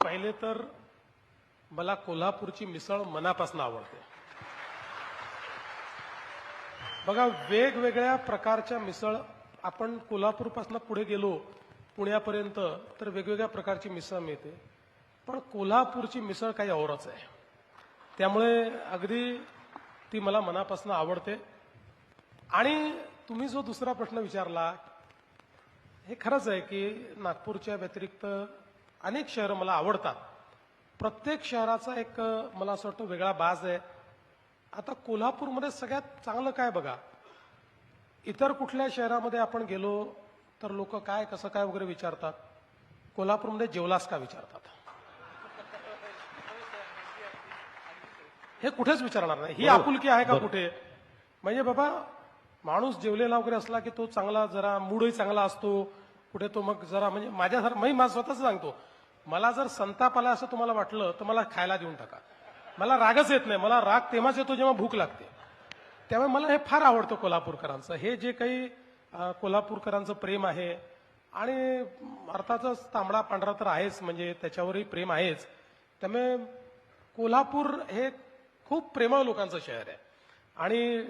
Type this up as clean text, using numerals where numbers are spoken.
पहिले तर मला कोल्हापूरची मिसळ मनापासून आवडते. बघा, वेगवेगळ्या प्रकारच्या मिसळ आपण कोल्हापूरपासून पुढे गेलो पुण्यापर्यंत तर वेगवेगळ्या प्रकारची मिसळ मिळते, पण कोल्हापूरची मिसळ काही औरच आहे. त्यामुळे अगदी ती मला मनापासून आवडते. आणि तुम्ही जो दुसरा प्रश्न विचारला, हे खरंच आहे की नागपूरच्या व्यतिरिक्त अनेक शहरं मला आवडतात. प्रत्येक शहराचा एक मला असं वाटतं वेगळा बाज आहे. आता कोल्हापूरमध्ये सगळ्यात चांगलं काय बघा, इतर कुठल्या शहरामध्ये आपण गेलो तर लोक काय कसं काय वगैरे विचारतात, कोल्हापूरमध्ये जेवलास का विचारतात. हे कुठेच विचारणार नाही. ही आपुलकी आहे का कुठे? म्हणजे बाबा, माणूस जेवलेला वगैरे असला की तो चांगला, जरा मूडही चांगला असतो. कुठे तो मग जरा म्हणजे माझ्यासारखं मी माझं स्वतःच सांगतो, मला जर संताप आला असं तुम्हाला वाटलं तर मला खायला देऊन टाका. मला रागच येत नाही. मला राग तेव्हाच येतो जेव्हा भूक लागते. त्यामुळे मला हे फार आवडतं कोल्हापूरकरांचं. हे जे काही कोल्हापूरकरांचं प्रेम आहे, आणि अर्थातच तांबडा पांढरा तर आहेच, म्हणजे त्याच्यावरही प्रेम आहेच. त्यामुळे कोल्हापूर हे खूप प्रेमळ लोकांचं शहर आहे. आणि